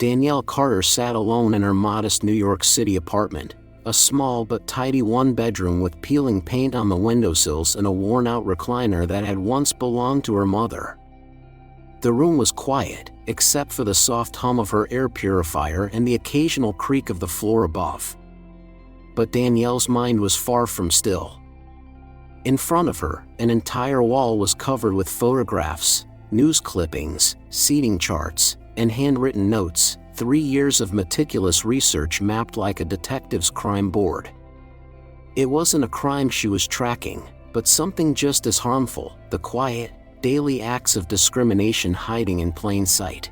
Danielle Carter sat alone in her modest New York City apartment, a small but tidy one-bedroom with peeling paint on the windowsills and a worn-out recliner that had once belonged to her mother. The room was quiet, except for the soft hum of her air purifier and the occasional creak of the floor above. But Danielle's mind was far from still. In front of her, an entire wall was covered with photographs, news clippings, seating charts, and handwritten notes, 3 years of meticulous research mapped like a detective's crime board. It wasn't a crime she was tracking, but something just as harmful: the quiet, daily acts of discrimination hiding in plain sight.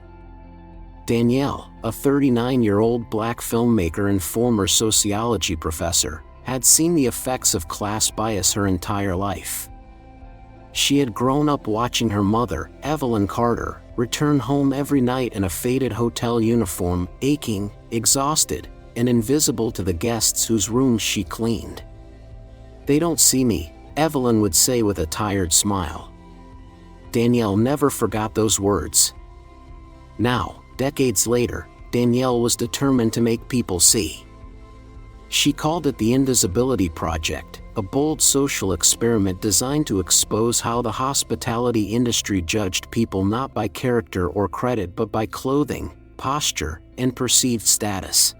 Danielle, a 39-year-old black filmmaker and former sociology professor, had seen the effects of class bias her entire life. She had grown up watching her mother, Evelyn Carter, return home every night in a faded hotel uniform, aching, exhausted, and invisible to the guests whose rooms she cleaned. "They don't see me," Evelyn would say with a tired smile. Danielle never forgot those words. Now, decades later, Danielle was determined to make people see. She called it the Invisibility Project, a bold social experiment designed to expose how the hospitality industry judged people not by character or credit but by clothing, posture, and perceived status.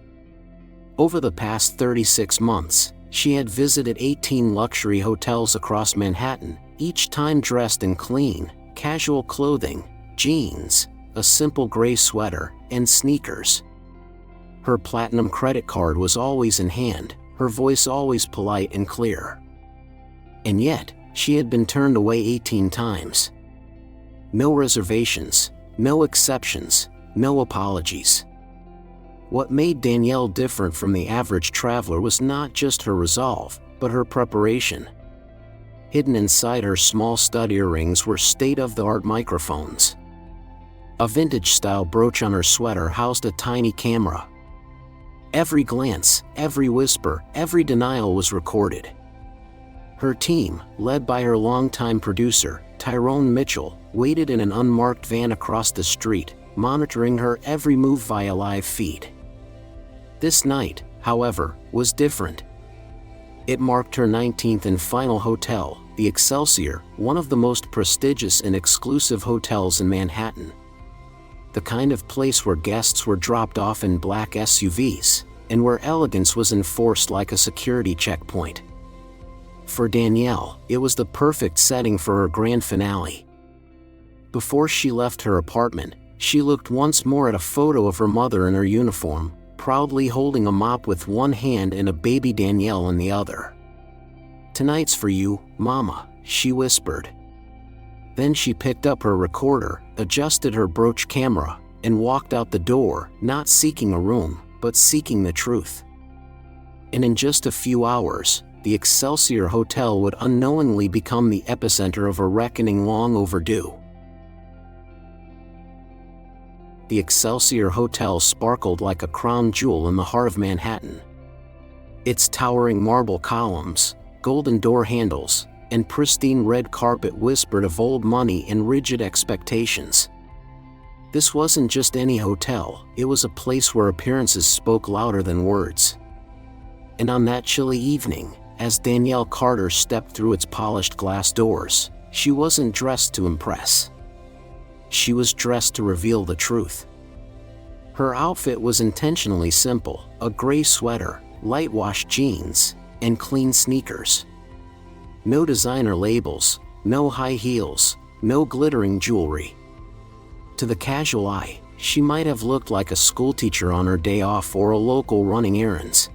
Over the past 36 months, she had visited 18 luxury hotels across Manhattan, each time dressed in clean, casual clothing, jeans, a simple gray sweater, and sneakers. Her platinum credit card was always in hand, her voice always polite and clear. And yet, she had been turned away 18 times. No reservations, no exceptions, no apologies. What made Danielle different from the average traveler was not just her resolve, but her preparation. Hidden inside her small stud earrings were state-of-the-art microphones. A vintage-style brooch on her sweater housed a tiny camera. Every glance, every whisper, every denial was recorded. Her team, led by her longtime producer, Tyrone Mitchell, waited in an unmarked van across the street, monitoring her every move via live feed. This night, however, was different. It marked her 19th and final hotel, the Excelsior, one of the most prestigious and exclusive hotels in Manhattan. The kind of place where guests were dropped off in black SUVs, and where elegance was enforced like a security checkpoint. For Danielle, it was the perfect setting for her grand finale. Before she left her apartment, she looked once more at a photo of her mother in her uniform, proudly holding a mop with one hand and a baby Danielle in the other. "Tonight's for you, Mama," she whispered. Then she picked up her recorder, adjusted her brooch camera, and walked out the door, not seeking a room, but seeking the truth. And in just a few hours, the Excelsior Hotel would unknowingly become the epicenter of a reckoning long overdue. The Excelsior Hotel sparkled like a crown jewel in the heart of Manhattan. Its towering marble columns, golden door handles, and pristine red carpet whispered of old money and rigid expectations. This wasn't just any hotel, it was a place where appearances spoke louder than words. And on that chilly evening, as Danielle Carter stepped through its polished glass doors, she wasn't dressed to impress. She was dressed to reveal the truth. Her outfit was intentionally simple: a gray sweater, light-washed jeans, and clean sneakers. No designer labels, no high heels, no glittering jewelry. To the casual eye, she might have looked like a schoolteacher on her day off or a local running errands.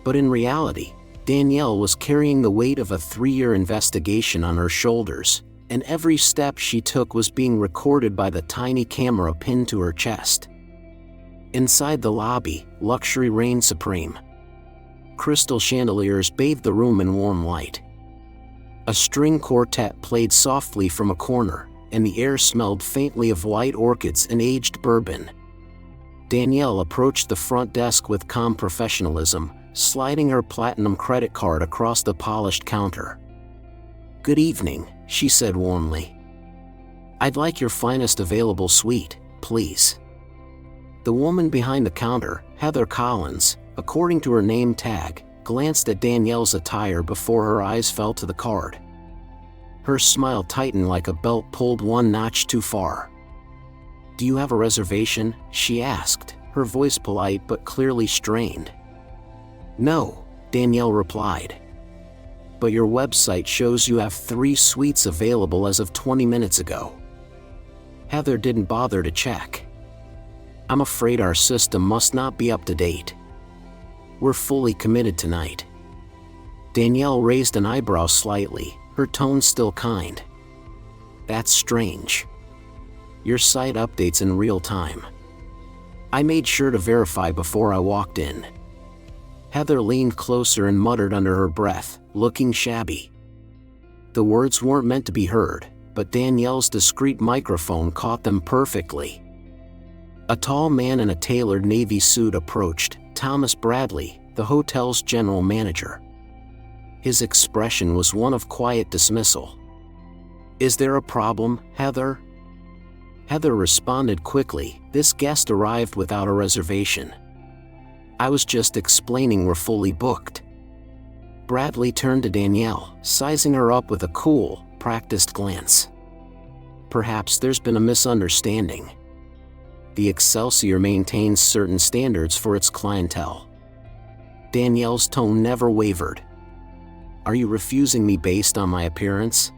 But in reality, Danielle was carrying the weight of a 3-year investigation on her shoulders, and every step she took was being recorded by the tiny camera pinned to her chest. Inside the lobby, luxury reigned supreme. Crystal chandeliers bathed the room in warm light. A string quartet played softly from a corner, and the air smelled faintly of white orchids and aged bourbon. Danielle approached the front desk with calm professionalism, sliding her platinum credit card across the polished counter. "Good evening," she said warmly. "I'd like your finest available suite, please." The woman behind the counter, Heather Collins, according to her name tag, glanced at Danielle's attire before her eyes fell to the card. Her smile tightened like a belt pulled one notch too far. "Do you have a reservation?" she asked, her voice polite but clearly strained. "No," Danielle replied. "But your website shows you have 3 suites available as of 20 minutes ago." Heather didn't bother to check. "I'm afraid our system must not be up to date. We're fully committed tonight." Danielle raised an eyebrow slightly, her tone still kind. "That's strange. Your site updates in real time. I made sure to verify before I walked in." Heather leaned closer and muttered under her breath, looking shabby. The words weren't meant to be heard, but Danielle's discreet microphone caught them perfectly. A tall man in a tailored navy suit approached, Thomas Bradley, the hotel's general manager. His expression was one of quiet dismissal. "Is there a problem, Heather?" Heather responded quickly, "This guest arrived without a reservation. I was just explaining we're fully booked." Bradley turned to Danielle, sizing her up with a cool, practiced glance. "Perhaps there's been a misunderstanding. The Excelsior maintains certain standards for its clientele." Danielle's tone never wavered. "Are you refusing me based on my appearance?"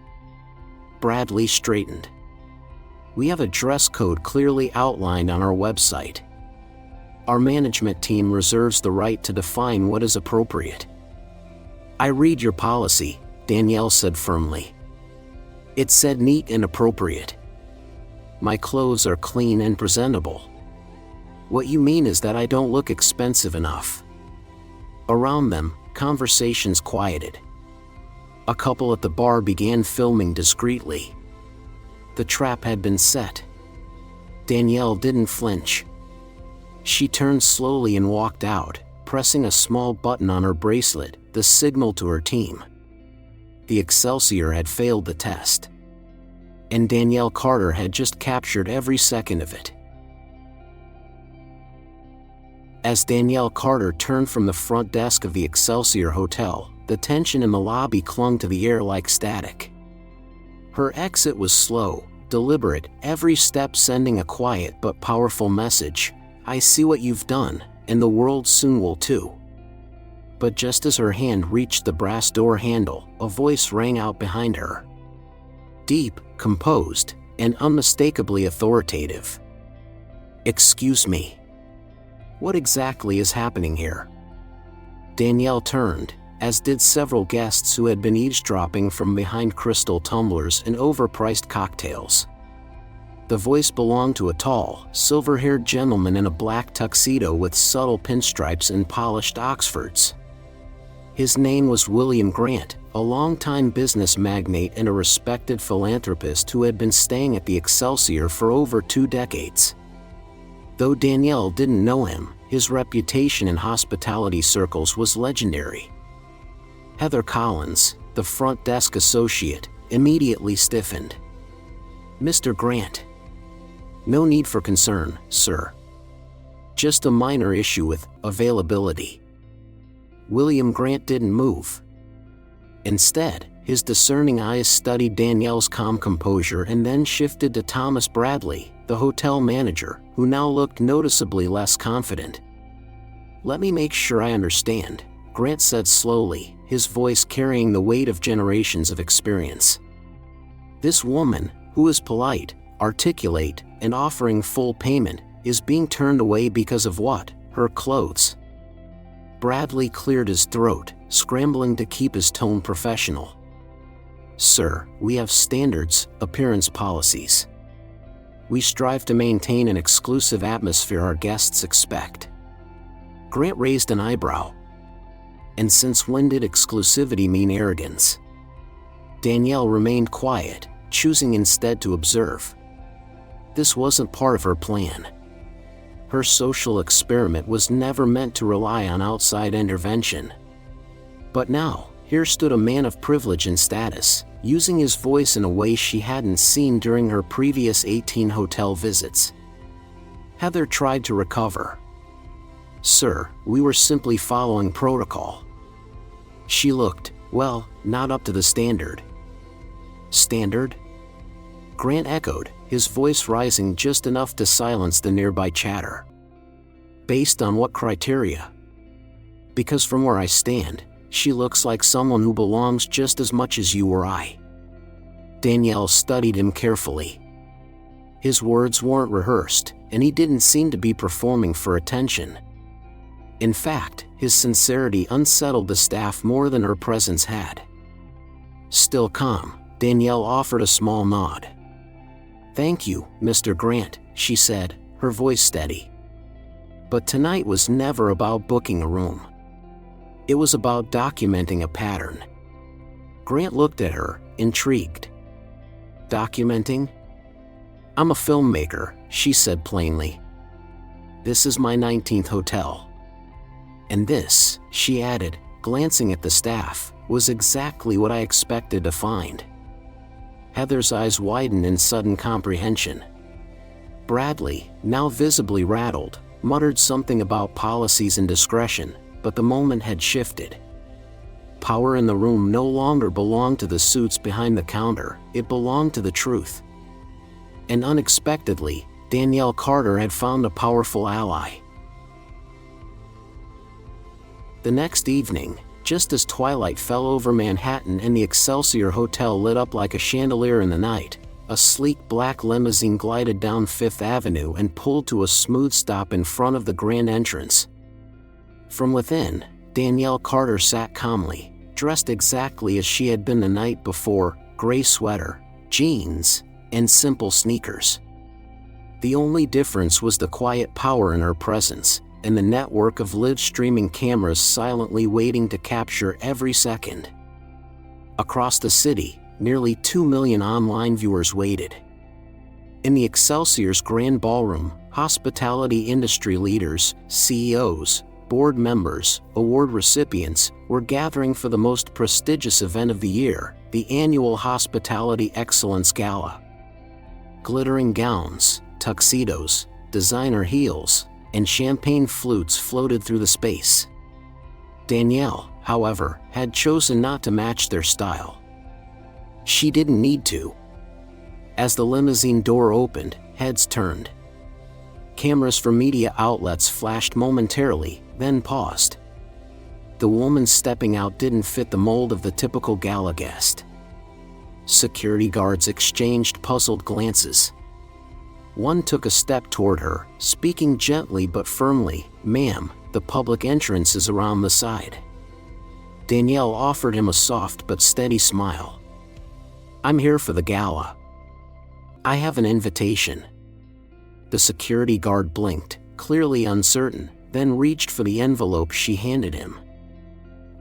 Bradley straightened. "We have a dress code clearly outlined on our website. Our management team reserves the right to define what is appropriate." "I read your policy," Danielle said firmly. "It said neat and appropriate. My clothes are clean and presentable. What you mean is that I don't look expensive enough." Around them, conversations quieted. A couple at the bar began filming discreetly. The trap had been set. Danielle didn't flinch. She turned slowly and walked out, pressing a small button on her bracelet, the signal to her team. The Excelsior had failed the test. And Danielle Carter had just captured every second of it. As Danielle Carter turned from the front desk of the Excelsior Hotel, the tension in the lobby clung to the air like static. Her exit was slow, deliberate, every step sending a quiet but powerful message: "I see what you've done, and the world soon will too." But just as her hand reached the brass door handle, a voice rang out behind her. Deep, composed, and unmistakably authoritative. "Excuse me. What exactly is happening here?" Danielle turned, as did several guests who had been eavesdropping from behind crystal tumblers and overpriced cocktails. The voice belonged to a tall, silver-haired gentleman in a black tuxedo with subtle pinstripes and polished Oxfords. His name was William Grant, a longtime business magnate and a respected philanthropist who had been staying at the Excelsior for over 2 decades. Though Danielle didn't know him, his reputation in hospitality circles was legendary. Heather Collins, the front desk associate, immediately stiffened. "Mr. Grant." "No need for concern, sir. Just a minor issue with availability." William Grant didn't move. Instead, his discerning eyes studied Danielle's calm composure and then shifted to Thomas Bradley, the hotel manager, who now looked noticeably less confident. "Let me make sure I understand," Grant said slowly, his voice carrying the weight of generations of experience. "This woman, who is polite, articulate, and offering full payment, is being turned away because of what? Her clothes." Bradley cleared his throat, scrambling to keep his tone professional. "Sir, we have standards, appearance policies. We strive to maintain an exclusive atmosphere our guests expect." Grant raised an eyebrow. "And since when did exclusivity mean arrogance?" Danielle remained quiet, choosing instead to observe. This wasn't part of her plan. Her social experiment was never meant to rely on outside intervention. But now, here stood a man of privilege and status, using his voice in a way she hadn't seen during her previous 18 hotel visits. Heather tried to recover. "Sir, we were simply following protocol." She looked, well, not up to the standard. "Standard?" Grant echoed, his voice rising just enough to silence the nearby chatter. "Based on what criteria?" "Because from where I stand, she looks like someone who belongs just as much as you or I." Danielle studied him carefully. His words weren't rehearsed, and he didn't seem to be performing for attention. In fact, his sincerity unsettled the staff more than her presence had. Still calm, Danielle offered a small nod. "Thank you, Mr. Grant," she said, her voice steady. But tonight was never about booking a room. It was about documenting a pattern. Grant looked at her, intrigued. "Documenting?" "I'm a filmmaker," she said plainly. "This is my 19th hotel. And this," she added, glancing at the staff, "was exactly what I expected to find." Heather's eyes widened in sudden comprehension. Bradley, now visibly rattled, muttered something about policies and discretion, but the moment had shifted. Power in the room no longer belonged to the suits behind the counter, it belonged to the truth. And unexpectedly, Danielle Carter had found a powerful ally. The next evening, just as twilight fell over Manhattan and the Excelsior Hotel lit up like a chandelier in the night, a sleek black limousine glided down Fifth Avenue and pulled to a smooth stop in front of the grand entrance. From within, Danielle Carter sat calmly, dressed exactly as she had been the night before, gray sweater, jeans, and simple sneakers. The only difference was the quiet power in her presence, and the network of live-streaming cameras silently waiting to capture every second. Across the city, nearly 2 million online viewers waited. In the Excelsior's grand ballroom, hospitality industry leaders, CEOs, board members, award recipients, were gathering for the most prestigious event of the year, the annual Hospitality Excellence Gala. Glittering gowns, tuxedos, designer heels, and champagne flutes floated through the space. Danielle, however, had chosen not to match their style. She didn't need to. As the limousine door opened, heads turned. Cameras from media outlets flashed momentarily, then paused. The woman stepping out didn't fit the mold of the typical gala guest. Security guards exchanged puzzled glances. One took a step toward her, speaking gently but firmly, "Ma'am, the public entrance is around the side." Danielle offered him a soft but steady smile. "I'm here for the gala. I have an invitation." The security guard blinked, clearly uncertain, then reached for the envelope she handed him.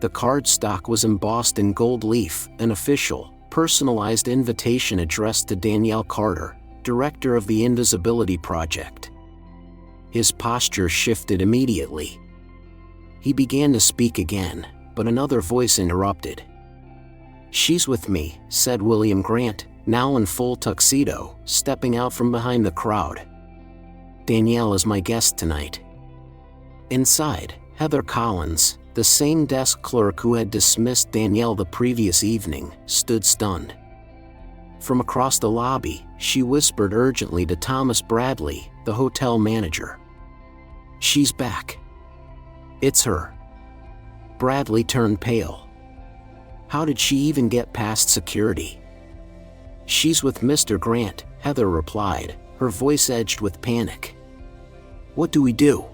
The cardstock was embossed in gold leaf, an official, personalized invitation addressed to Danielle Carter, director of the Invisibility Project. His posture shifted immediately. He began to speak again, but another voice interrupted. "She's with me," said William Grant, now in full tuxedo, stepping out from behind the crowd. "Danielle is my guest tonight." Inside, Heather Collins, the same desk clerk who had dismissed Danielle the previous evening, stood stunned. From across the lobby, she whispered urgently to Thomas Bradley, the hotel manager. "She's back. It's her." Bradley turned pale. How did she even get past security? "She's with Mr. Grant," Heather replied, her voice edged with panic. "What do we do?"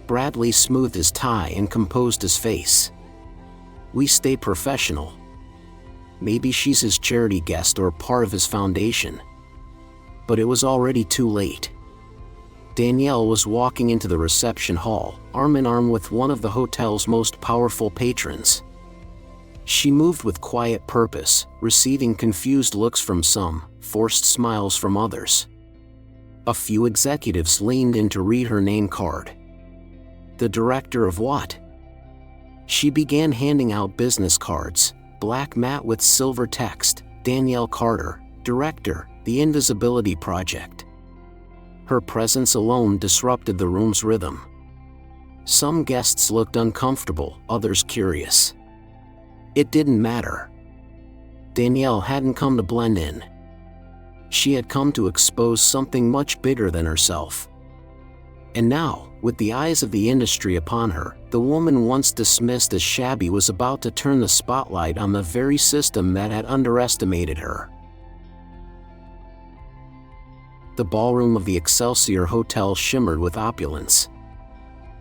Bradley smoothed his tie and composed his face. "We stay professional. Maybe she's his charity guest or part of his foundation." But it was already too late. Danielle was walking into the reception hall, arm in arm with one of the hotel's most powerful patrons. She moved with quiet purpose, receiving confused looks from some, forced smiles from others. A few executives leaned in to read her name card. The director of what? She began handing out business cards, black matte with silver text, "Danielle Carter, Director, the Invisibility Project." Her presence alone disrupted the room's rhythm. Some guests looked uncomfortable, others curious. It didn't matter. Danielle hadn't come to blend in. She had come to expose something much bigger than herself. And now, with the eyes of the industry upon her, the woman once dismissed as shabby was about to turn the spotlight on the very system that had underestimated her. The ballroom of the Excelsior Hotel shimmered with opulence.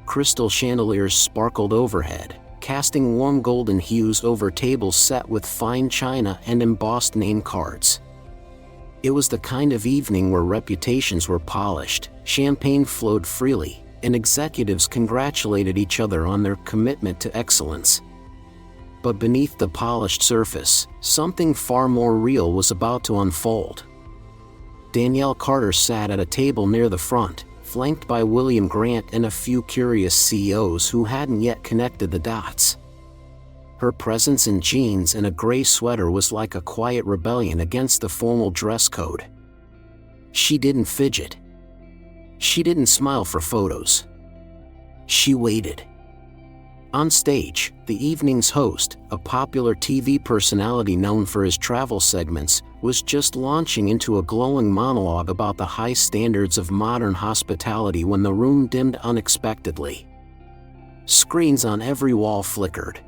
Crystal chandeliers sparkled overhead, casting warm golden hues over tables set with fine china and embossed name cards. It was the kind of evening where reputations were polished, champagne flowed freely, and executives congratulated each other on their commitment to excellence. But beneath the polished surface, something far more real was about to unfold. Danielle Carter sat at a table near the front, flanked by William Grant and a few curious CEOs who hadn't yet connected the dots. Her presence in jeans and a gray sweater was like a quiet rebellion against the formal dress code. She didn't fidget. She didn't smile for photos. She waited. On stage, the evening's host, a popular TV personality known for his travel segments, was just launching into a glowing monologue about the high standards of modern hospitality when the room dimmed unexpectedly. Screens on every wall flickered.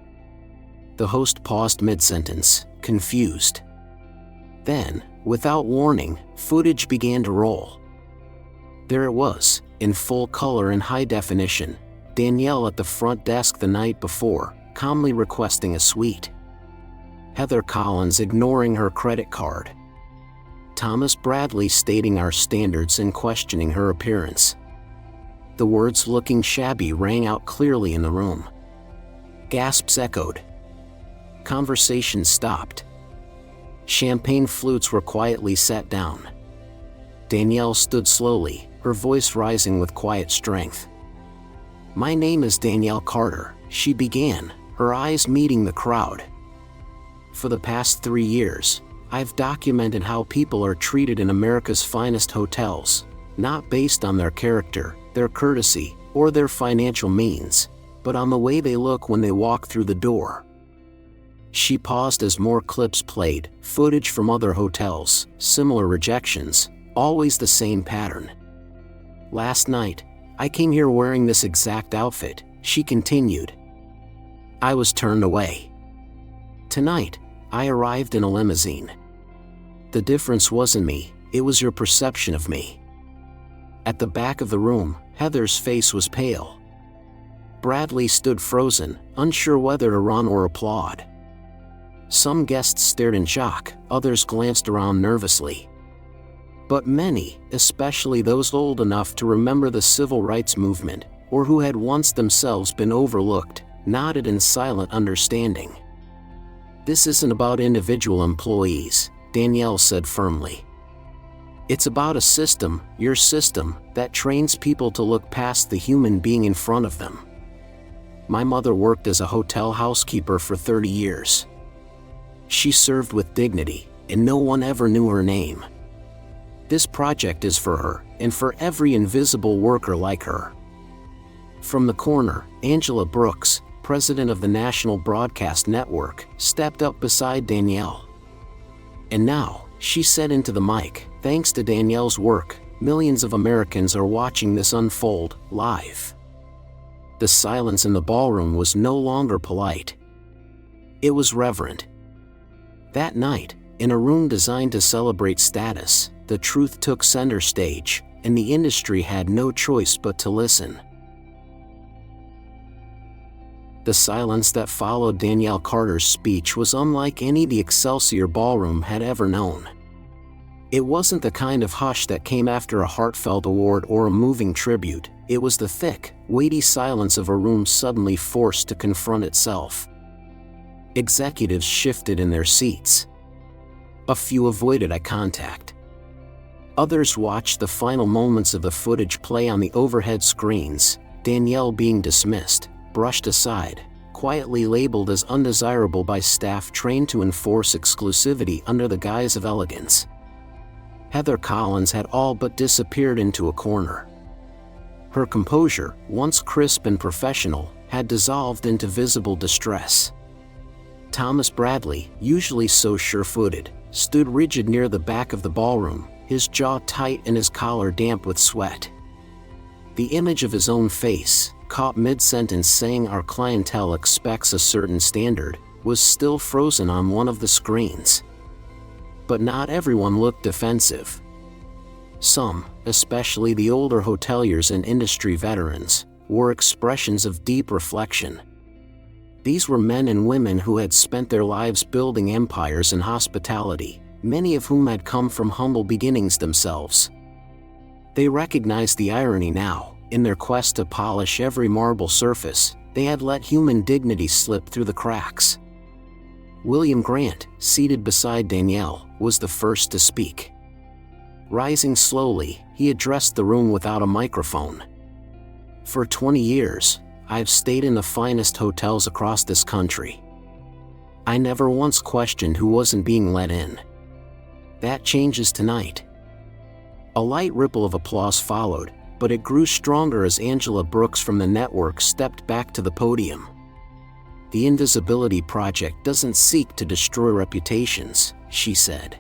The host paused mid-sentence, confused. Then, without warning, footage began to roll. There it was, in full color and high definition, Danielle at the front desk the night before, calmly requesting a suite. Heather Collins ignoring her credit card. Thomas Bradley stating our standards and questioning her appearance. The words "looking shabby" rang out clearly in the room. Gasps echoed. Conversation stopped. Champagne flutes were quietly set down. Danielle stood slowly, her voice rising with quiet strength. "My name is Danielle Carter," she began, her eyes meeting the crowd. "For the past 3 years, I've documented how people are treated in America's finest hotels, not based on their character, their courtesy, or their financial means, but on the way they look when they walk through the door." She paused as more clips played, footage from other hotels, similar rejections, always the same pattern. "Last night, I came here wearing this exact outfit," she continued. "I was turned away. Tonight, I arrived in a limousine. The difference wasn't me, it was your perception of me." At the back of the room, Heather's face was pale. Bradley stood frozen, unsure whether to run or applaud. Some guests stared in shock, others glanced around nervously. But many, especially those old enough to remember the civil rights movement, or who had once themselves been overlooked, nodded in silent understanding. "This isn't about individual employees," Danielle said firmly. "It's about a system, your system, that trains people to look past the human being in front of them. My mother worked as a hotel housekeeper for 30 years. She served with dignity, and no one ever knew her name. This project is for her, and for every invisible worker like her." From the corner, Angela Brooks, president of the National Broadcast Network, stepped up beside Danielle. "And now," she said into the mic, "thanks to Danielle's work, millions of Americans are watching this unfold, live." The silence in the ballroom was no longer polite. It was reverent. That night, in a room designed to celebrate status, the truth took center stage, and the industry had no choice but to listen. The silence that followed Danielle Carter's speech was unlike any the Excelsior Ballroom had ever known. It wasn't the kind of hush that came after a heartfelt award or a moving tribute, it was the thick, weighty silence of a room suddenly forced to confront itself. Executives shifted in their seats. A few avoided eye contact. Others watched the final moments of the footage play on the overhead screens, Danielle being dismissed, brushed aside, quietly labeled as undesirable by staff trained to enforce exclusivity under the guise of elegance. Heather Collins had all but disappeared into a corner. Her composure, once crisp and professional, had dissolved into visible distress. Thomas Bradley, usually so sure-footed, stood rigid near the back of the ballroom, his jaw tight and his collar damp with sweat. The image of his own face, caught mid-sentence saying our clientele expects a certain standard, was still frozen on one of the screens. But not everyone looked defensive. Some, especially the older hoteliers and industry veterans, wore expressions of deep reflection. These were men and women who had spent their lives building empires in hospitality, many of whom had come from humble beginnings themselves. They recognized the irony now. In their quest to polish every marble surface, they had let human dignity slip through the cracks. William Grant, seated beside Danielle, was the first to speak. Rising slowly, he addressed the room without a microphone. For 20 years, I've stayed in the finest hotels across this country. I never once questioned who wasn't being let in. That changes tonight. A light ripple of applause followed, but it grew stronger as Angela Brooks from the network stepped back to the podium. The Invisibility Project doesn't seek to destroy reputations, she said.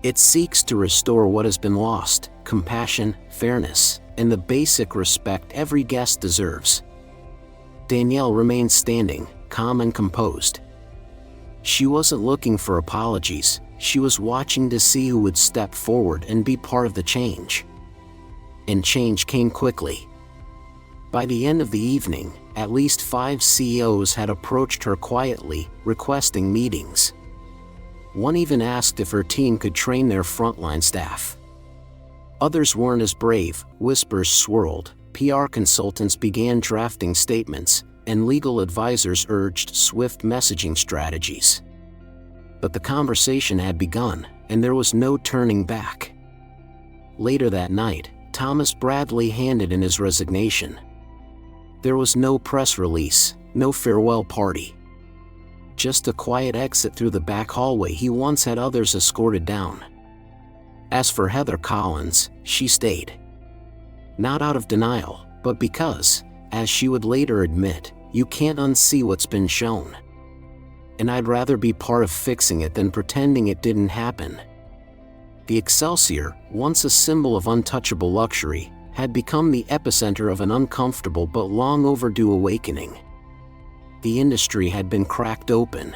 It seeks to restore what has been lost: compassion, fairness, and the basic respect every guest deserves. Danielle remained standing, calm and composed. She wasn't looking for apologies, she was watching to see who would step forward and be part of the change. And change came quickly. By the end of the evening, at least 5 CEOs had approached her quietly, requesting meetings. One even asked if her team could train their frontline staff. Others weren't as brave. Whispers swirled, PR consultants began drafting statements, and legal advisors urged swift messaging strategies. But the conversation had begun, and there was no turning back. Later that night, Thomas Bradley handed in his resignation. There was no press release, no farewell party. Just a quiet exit through the back hallway he once had others escorted down. As for Heather Collins, she stayed. Not out of denial, but because, as she would later admit, you can't unsee what's been shown. And I'd rather be part of fixing it than pretending it didn't happen. The Excelsior, once a symbol of untouchable luxury, had become the epicenter of an uncomfortable but long overdue awakening. The industry had been cracked open.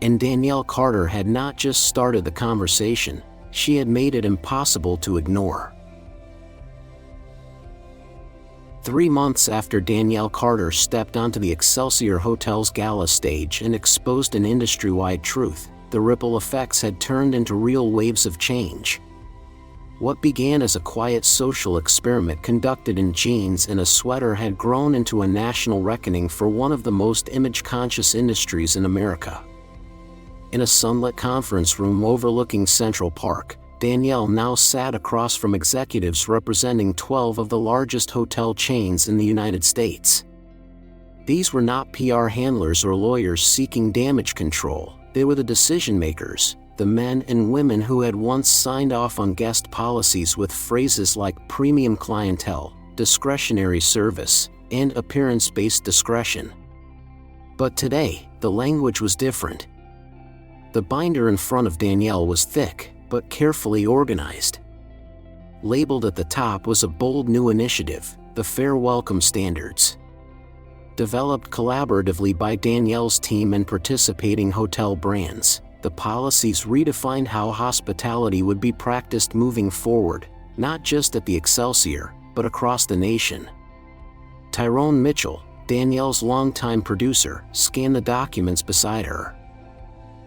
And Danielle Carter had not just started the conversation, she had made it impossible to ignore. 3 months after Danielle Carter stepped onto the Excelsior Hotel's gala stage and exposed an industry-wide truth, the ripple effects had turned into real waves of change. What began as a quiet social experiment conducted in jeans and a sweater had grown into a national reckoning for one of the most image-conscious industries in America. In a sunlit conference room overlooking Central Park, Danielle now sat across from executives representing 12 of the largest hotel chains in the United States. These were not PR handlers or lawyers seeking damage control, they were the decision-makers, the men and women who had once signed off on guest policies with phrases like premium clientele, discretionary service, and appearance-based discretion. But today, the language was different. The binder in front of Danielle was thick, but carefully organized. Labeled at the top was a bold new initiative, the Fair Welcome Standards. Developed collaboratively by Danielle's team and participating hotel brands, the policies redefined how hospitality would be practiced moving forward, not just at the Excelsior, but across the nation. Tyrone Mitchell, Danielle's longtime producer, scanned the documents beside her.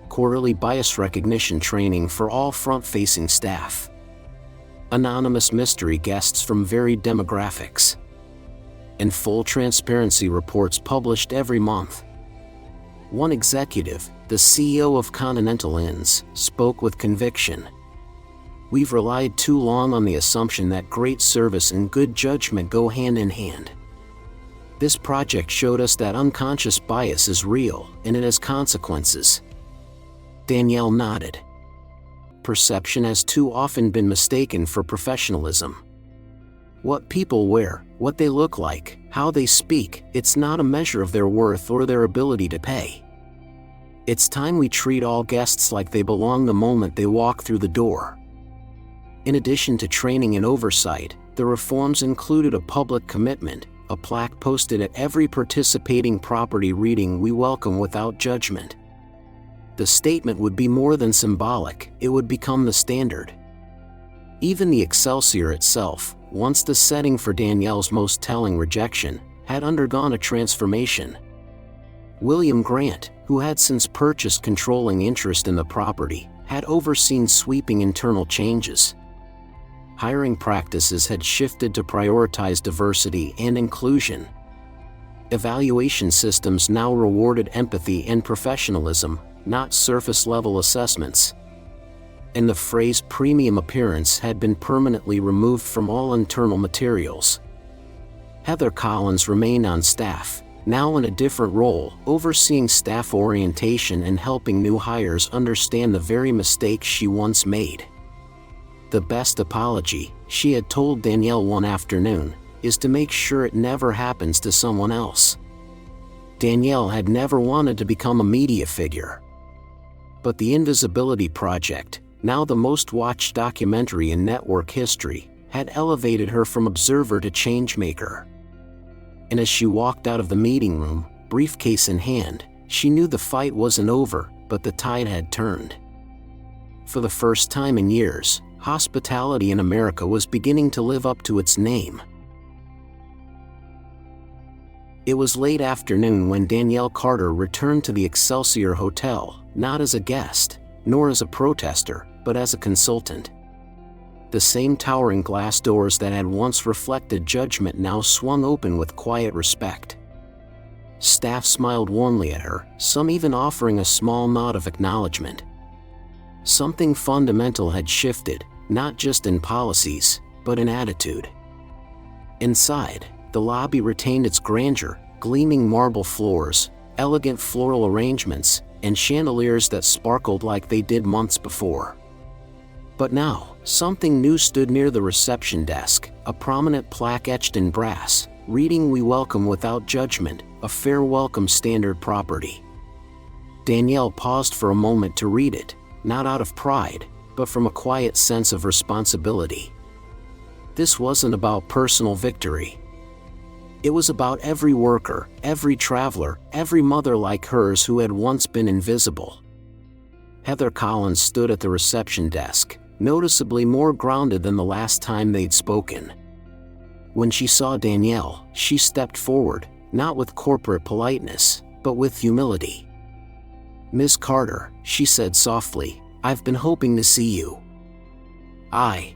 Quarterly bias recognition training for all front-facing staff. Anonymous mystery guests from varied demographics. And full transparency reports published every month. One executive, the CEO of Continental Inns, spoke with conviction. We've relied too long on the assumption that great service and good judgment go hand in hand. This project showed us that unconscious bias is real, and it has consequences. Danielle nodded. perception has too often been mistaken for professionalism. What people wear, what they look like, how they speak, it's not a measure of their worth or their ability to pay. It's time we treat all guests like they belong the moment they walk through the door. In addition to training and oversight, the reforms included a public commitment, a plaque posted at every participating property reading "We welcome without judgment." The statement would be more than symbolic, it would become the standard. Even the Excelsior itself, once the setting for Danielle's most telling rejection, had undergone a transformation. William Grant, who had since purchased controlling interest in the property, had overseen sweeping internal changes. Hiring practices had shifted to prioritize diversity and inclusion. Evaluation systems now rewarded empathy and professionalism, not surface-level assessments. And the phrase "premium appearance" had been permanently removed from all internal materials. Heather Collins remained on staff, now in a different role, overseeing staff orientation and helping new hires understand the very mistakes she once made. The best apology, she had told Danielle one afternoon, is to make sure it never happens to someone else. Danielle had never wanted to become a media figure. But the Invisibility Project, now the most watched documentary in network history, had elevated her from observer to changemaker. And as she walked out of the meeting room, briefcase in hand, she knew the fight wasn't over, but the tide had turned. For the first time in years, hospitality in America was beginning to live up to its name. It was late afternoon when Danielle Carter returned to the Excelsior Hotel, not as a guest, nor as a protester, but as a consultant. The same towering glass doors that had once reflected judgment now swung open with quiet respect. Staff smiled warmly at her, some even offering a small nod of acknowledgement. Something fundamental had shifted, not just in policies, but in attitude. Inside, the lobby retained its grandeur, gleaming marble floors, elegant floral arrangements, and chandeliers that sparkled like they did months before. But now, something new stood near the reception desk, a prominent plaque etched in brass, reading "We welcome without judgment, a fair welcome standard property." Danielle paused for a moment to read it, not out of pride, but from a quiet sense of responsibility. This wasn't about personal victory. It was about every worker, every traveler, every mother like hers who had once been invisible. Heather Collins stood at the reception desk, noticeably more grounded than the last time they'd spoken. When she saw Danielle, she stepped forward, not with corporate politeness, but with humility. "Miss Carter," she said softly, "I've been hoping to see you. I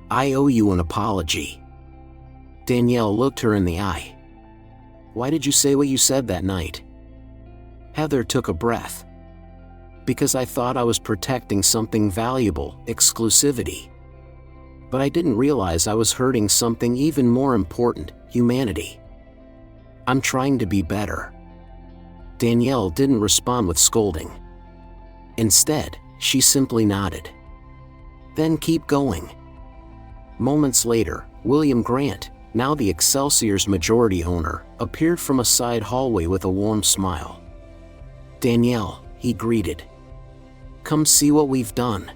owe you an apology." Danielle looked her in the eye. "Why did you say what you said that night?" Heather took a breath. "Because I thought I was protecting something valuable, exclusivity. But I didn't realize I was hurting something even more important, humanity. I'm trying to be better." Danielle didn't respond with scolding. Instead, she simply nodded. "Then keep going." Moments later, William Grant, now the Excelsior's majority owner, appeared from a side hallway with a warm smile. "Danielle," he greeted. "Come see what we've done."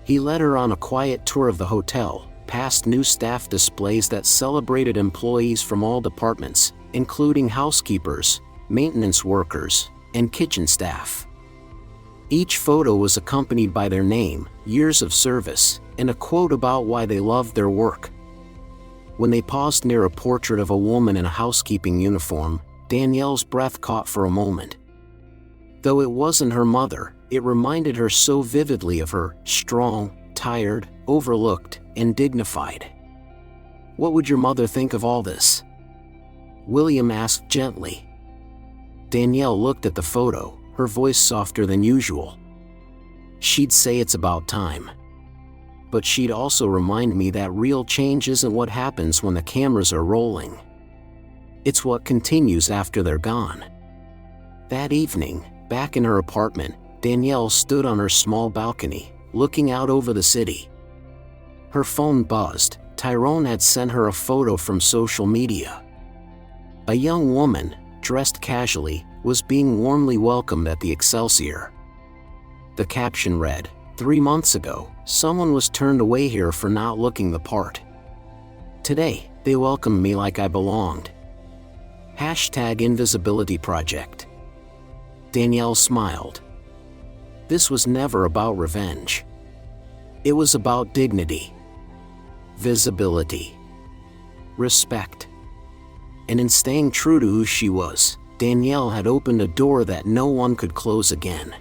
He led her on a quiet tour of the hotel, past new staff displays that celebrated employees from all departments, including housekeepers, maintenance workers, and kitchen staff. Each photo was accompanied by their name, years of service, and a quote about why they loved their work. When they paused near a portrait of a woman in a housekeeping uniform, Danielle's breath caught for a moment. Though it wasn't her mother, it reminded her so vividly of her, strong, tired, overlooked, and dignified. "What would your mother think of all this?" William asked gently. Danielle looked at the photo, her voice softer than usual. "She'd say it's about time. But she'd also remind me that real change isn't what happens when the cameras are rolling. It's what continues after they're gone." That evening, back in her apartment, Danielle stood on her small balcony, looking out over the city. Her phone buzzed. Tyrone had sent her a photo from social media. A young woman, dressed casually, was being warmly welcomed at the Excelsior. The caption read, "3 months ago, someone was turned away here for not looking the part. Today, they welcomed me like I belonged." #Invisibility Project. Danielle smiled. This was never about revenge. It was about dignity, visibility, respect. And in staying true to who she was, Danielle had opened a door that no one could close again.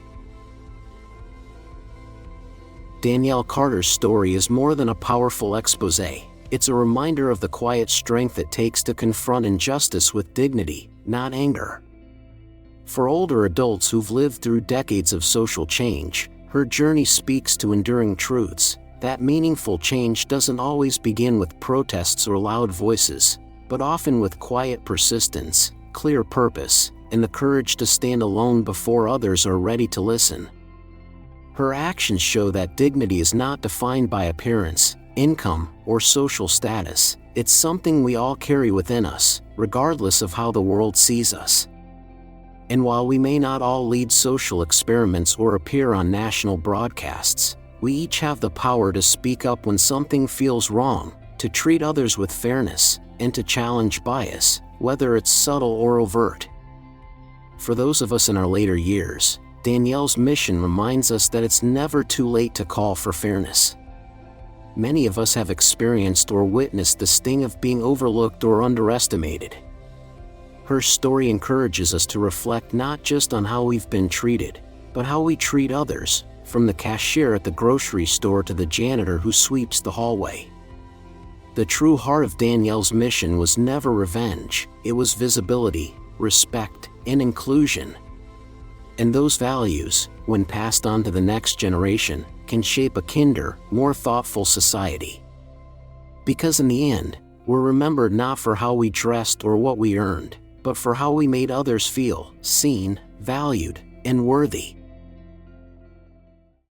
Danielle Carter's story is more than a powerful expose. It's a reminder of the quiet strength it takes to confront injustice with dignity, not anger. For older adults who've lived through decades of social change, her journey speaks to enduring truths, that meaningful change doesn't always begin with protests or loud voices, but often with quiet persistence, clear purpose, and the courage to stand alone before others are ready to listen. Her actions show that dignity is not defined by appearance, income, or social status. It's something we all carry within us, regardless of how the world sees us. And while we may not all lead social experiments or appear on national broadcasts, we each have the power to speak up when something feels wrong, to treat others with fairness, and to challenge bias, whether it's subtle or overt. For those of us in our later years, Danielle's mission reminds us that it's never too late to call for fairness. Many of us have experienced or witnessed the sting of being overlooked or underestimated. Her story encourages us to reflect not just on how we've been treated, but how we treat others, from the cashier at the grocery store to the janitor who sweeps the hallway. The true heart of Danielle's mission was never revenge, it was visibility, respect, and inclusion. And those values, when passed on to the next generation, can shape a kinder, more thoughtful society. Because in the end, we're remembered not for how we dressed or what we earned, but for how we made others feel seen, valued, and worthy.